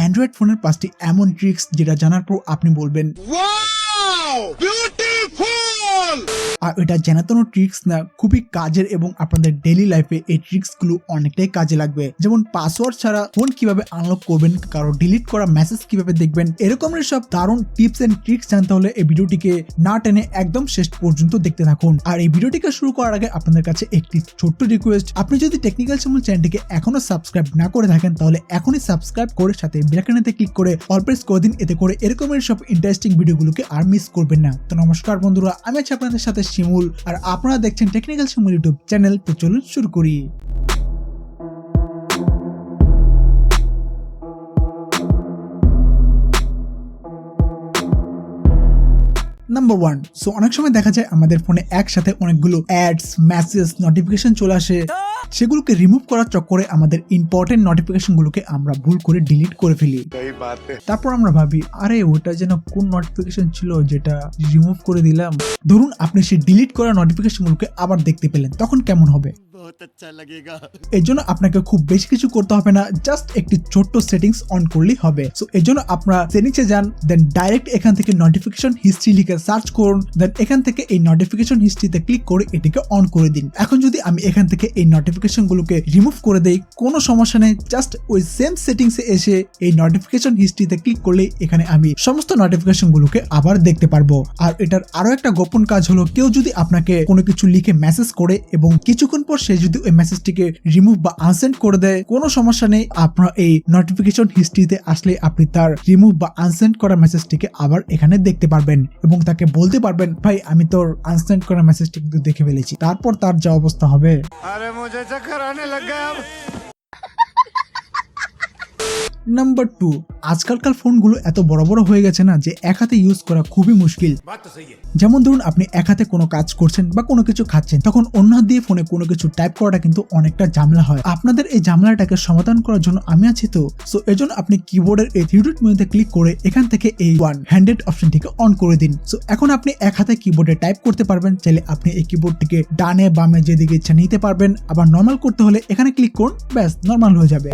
Android ফোনের 5টি এমন ট্রিক্স যেটা জানার পর আপনি বলবেন ওয়াও বিউটিফুল। আর এটা জানাতনো ট্রিক্স না, খুবই কাজের এবং আপনাদের ডেইলি লাইফে এই ট্রিক্স গুলো অনেকটাই কাজে লাগবে। যেমন পাসওয়ার্ড ছাড়া ফোন কিভাবে আনলক করবেন, কারো ডিলিট করা মেসেজ কিভাবে দেখবেন, এরকমের সব দারুণ টিপস এন্ড ট্রিক্স জানতে হলে এই ভিডিওটিকে না টেনে একদম শেষ পর্যন্ত দেখতে থাকুন। আর এই ভিডিওটিকে শুরু করার আগে আপনাদের কাছে একটি ছোট্ট রিকোয়েস্ট, আপনি যদি টেকনিক্যাল শিমুল চ্যানেলটিকে এখনো সাবস্ক্রাইব না করে থাকেন তাহলে এখনই সাবস্ক্রাইব করে সাথে বেল আইকনেতে ক্লিক করে অল প্রেস করে দিন, এতে করে এরকমের সব ইন্টারেস্টিং ভিডিওগুলোকে আর মিস করবেন না। তো নমস্কার বন্ধুরা, আমি আছি আপনাদের সাথে শিমুল আর আপনারা দেখছেন টেকনিক্যাল শিমুল ইউটিউব চ্যানেল। তো চলুন শুরু করি। নাম্বার 1, সো অনেক সময় দেখা যায় আমাদের ফোনে একসাথে অনেকগুলো অ্যাডস, মেসেজ, নোটিফিকেশন চলে আসে। সেগুলোকে রিমুভ করার চক্করে আমাদের ইম্পর্টেন্ট নোটিফিকেশন গুলোকে আমরা ভুল করে ডিলিট করে ফেলি। তারপর আমরা ভাবি আরে ওটা যেন কোন নোটিফিকেশন ছিল যেটা রিমুভ করে দিলাম। ধরুন আপনি সেই ডিলিট করা নোটিফিকেশন গুলোকে আবার দেখতে পেলেন, তখন কেমন হবে? এর জন্য আপনাকে খুব বেশি কিছু করতে হবে না, জাস্ট একটি ছোট্ট সেটিংস অন করলেই হবে। সো এর জন্য আপনারা সেটিংসে যান, দেন ডাইরেক্ট এখান থেকে নোটিফিকেশন হিস্ট্রি লিখে সার্চ করুন, দেন এখান থেকে এই নোটিফিকেশন হিস্ট্রিতে ক্লিক করে এটিকে অন করে দিন। এখন যদি আমি এখান থেকে এই নোটিফিকেশন গুলোকে রিমুভ করে দেই, কোনো সমস্যা নেই, জাস্ট ওই সেম সেটিংসে এসে এই নোটিফিকেশন হিস্ট্রিতে ক্লিক করলে এখানে আমি সমস্ত নোটিফিকেশন গুলোকে আবার দেখতে পারবো। আর এটার আরো একটা গোপন কাজ হলো, কেউ যদি আপনাকে কোনো কিছু লিখে মেসেজ করে এবং কিছুক্ষণ পর সে যদি ওই মেসেজটিকে রিমুভ বা আনসেন্ড করে দেয়, কোনো সমস্যা নেই, আপনার এই নোটিফিকেশন হিস্ট্রিতে আসলে আপনি তার রিমুভ বা আনসেন্ড করা মেসেজটিকে আবার এখানে দেখতে পারবেন এবং তাকে বলতে পারবেন ভাই আমি তোর আনসেন্ড করা মেসেজটি কিন্তু দেখে ফেলেছি। তারপর তার যা অবস্থা হবে। আরে মুঝে চক্কর আনে লগ গয়া। নাম্বার 2, আজকালকার ফোনগুলো এত বড় বড় হয়ে গেছে না যে এক হাতে ইউজ করা খুবই মুশকিল। যেমন ধরুন আপনি এক হাতে কোনো কাজ করছেন বা কোনো কিছু খাচ্ছেন, তখন অন্য হাত দিয়ে ফোনে কোনো কিছু টাইপ করাটা কিন্তু অনেকটা ঝামেলা হয়। আপনাদের এই ঝামেলাটাকে সমাধান করার জন্য আমি আছি তো। সো এর জন্য আপনি কিবোর্ডের এই থ্রি ডট মেনুতে ক্লিক করে এখান থেকে এই ওয়ান হ্যান্ডেড অপশনটিকে অন করে দিন। সো এখন আপনি এক হাতে কিবোর্ডে টাইপ করতে পারবেন। চাইলে আপনি এই কিবোর্ডটিকে ডানে বামে যেদিকে ইচ্ছা নিতে পারবেন। আবার নর্মাল করতে হলে এখানে ক্লিক করুন, ব্যাস নর্মাল হয়ে যাবে।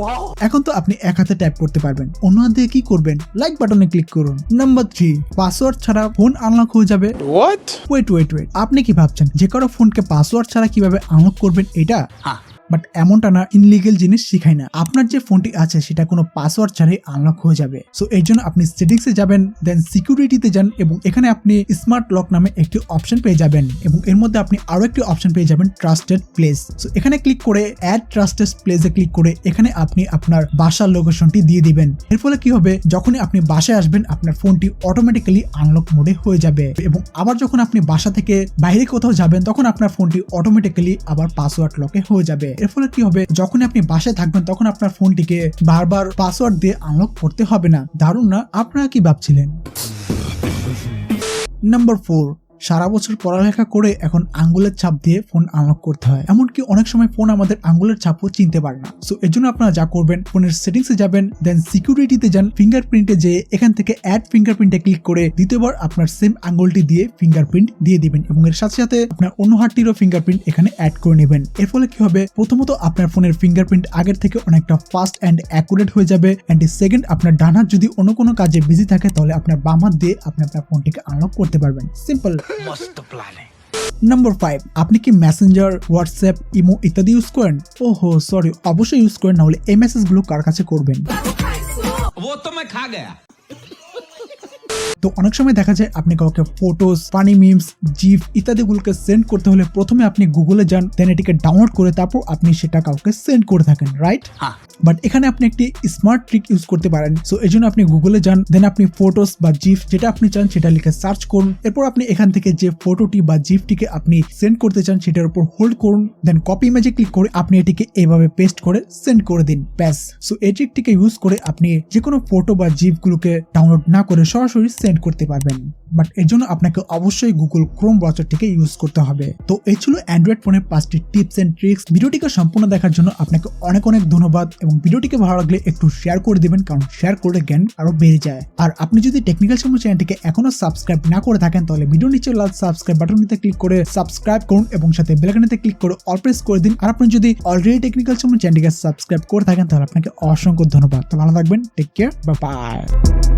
এখন তো আপনি এক হাতে টাইপ করতে পারবেন। অন্য হাত দিয়ে কি করবেন? লাইক বাটনে ক্লিক করুন। নাম্বার 3, পাসওয়ার্ড ছাড়া ফোন আনলক হয়ে যাবে। ওয়েট, আপনি কি ভাবছেন যে কারো ফোনকে পাসওয়ার্ড ছাড়া কিভাবে আনলক করবেন এটা? বাট এমনটা না, ইনলিগেল জিনিস শিখায় না। আপনার যে ফোনটি আছে সেটা কোনো পাসওয়ার্ড ছাড়াই আনলক হয়ে যাবে। সো এর জন্য আপনি সেটিংসে যাবেন, দেন সিকিউরিটিতে যান এবং এখানে আপনি স্মার্ট লক নামে একটি অপশন পেয়ে যাবেন এবং এর মধ্যে আপনি আরো একটি অপশন পেয়ে যাবেন ট্রাস্টেড প্লেস। সো এখানে ক্লিক করে অ্যাড ট্রাস্টেড প্লেসে ক্লিক করে এখানে আপনি আপনার বাসার লোকেশনটি দিয়ে দিবেন। এর ফলে কি হবে, যখনই আপনি বাসায় আসবেন আপনার ফোনটি অটোমেটিক্যালি আনলক মোডে হয়ে যাবে এবং আবার যখন আপনি বাসা থেকে বাইরে কোথাও যাবেন তখন আপনার ফোনটি অটোমেটিক্যালি আবার পাসওয়ার্ড লকে হয়ে যাবে। এর ফলে কি হবে, যখন আপনি বাসায় থাকবেন তখন আপনার ফোনটিকে বারবার পাসওয়ার্ড দিয়ে আনলক করতে হবে না। দারুণ না? আপনারা কি ভাবছিলেন? নাম্বার 4, সারা বছর পড়ালেখা করে এখন আঙ্গুলের ছাপ দিয়ে ফোন আনলক করতে হয়। এমনকি অনেক সময় ফোন আমাদের আঙ্গুলের ছাপও চিনতে পারে না। সো এর জন্য আপনারা যা করবেন, ফোনের সেটিংসে যাবেন, দেন সিকিউরিটিতে যান, ফিঙ্গারপ্রিন্টে যেয়ে এখান থেকে অ্যাড ফিঙ্গারপ্রিন্টে ক্লিক করে দ্বিতীয়বার আপনার সেম আঙ্গুলটি দিয়ে ফিঙ্গারপ্রিন্ট দিয়ে দিবেন এবং এর সাথে সাথে আপনার অন্য হাতটিরও ফিঙ্গারপ্রিন্ট এখানে অ্যাড করে নেবেন। এর ফলে কি হবে, প্রথমত আপনার ফোনের ফিঙ্গারপ্রিন্ট আগের থেকে অনেকটা ফাস্ট অ্যান্ড অ্যাকুরেট হয়ে যাবে, এন্ড সেকেন্ড আপনার ডান হাত যদি অন্য কোনো কাজে বিজি থাকে তাহলে আপনার বাম হাত দিয়ে আপনি আপনার ফোনটিকে আনলক করতে পারবেন। সিম্পল। নাম্বার 5, আপনি কি মেসেঞ্জার, হোয়াটসঅ্যাপ, ইমো ইত্যাদি ইউজ করেন? ওহো সরি, অবশ্যই ইউজ করেন, না হলে এই মেসেজগুলো কার কাছে করবেন? তো অনেক সময় দেখা যায় আপনি কাউকে ফটোস, ফানি মিমস, জিফ ইত্যাদিগুলোকে সেন্ড করতে হলে প্রথমে আপনি গুগলে যান, দেন এটিকে ডাউনলোড করে তারপর আপনি সেটা কাউকে সেন্ড করে থাকেন, রাইট? বাট এখানে আপনি একটি স্মার্ট ট্রিক ইউজ করতে পারেন। সো এর জন্য আপনি গুগলে যান, দেন আপনি ফটোস বা জিফ যেটা আপনি চান সেটা লিখে সার্চ করুন। এরপর আপনি এখান থেকে যে ফটোটি বা জিফটিকে আপনি সেন্ড করতে চান সেটার উপর হোল্ড করুন, দেন কপি ইমেজে ক্লিক করে আপনি এটিকে এভাবে পেস্ট করে সেন্ড করে দিন, ব্যাস। সো এই ট্রিকটিকে ইউজ করে আপনি যে কোনো ফটো বা জিফ গুলোকে ডাউনলোড না করে সরাসরি সেন্ড সেন্ড করতে পারবেন। বাট এর জন্য আপনাকে অবশ্যই গুগল ক্রোম ব্রাউজারটিকে ইউজ করতে হবে। তো এই ছিল অ্যান্ড্রয়েড ফোনের 5টি টিপস এন্ড ট্রিক্স। ভিডিওটিকে সম্পূর্ণ দেখার জন্য আপনাকে অনেক অনেক ধন্যবাদ এবং ভিডিওটিকে ভালো লাগলে একটু শেয়ার করে দিবেন, কারণ শেয়ার করলে জ্ঞান আরো বেড়ে যায়। আর আপনি যদি টেকনিক্যাল শিমুল চ্যানেলটিকে এখনো সাবস্ক্রাইব না করে থাকেন তাহলে ভিডিও নিচে লাল সাবস্ক্রাইব বাটনটিতে ক্লিক করে সাবস্ক্রাইব করুন এবং সাথে বেল আইকনটিতে ক্লিক করে অল প্রেস করে দিন। আর আপনি যদি অলরেডি টেকনিক্যাল শিমুল চ্যানেলটিকে সাবস্ক্রাইব করে থাকেন তাহলে আপনাকে অসংখ্য ধন্যবাদ। তো ভালো থাকবেন, টেক কেয়ার, বাই বাই।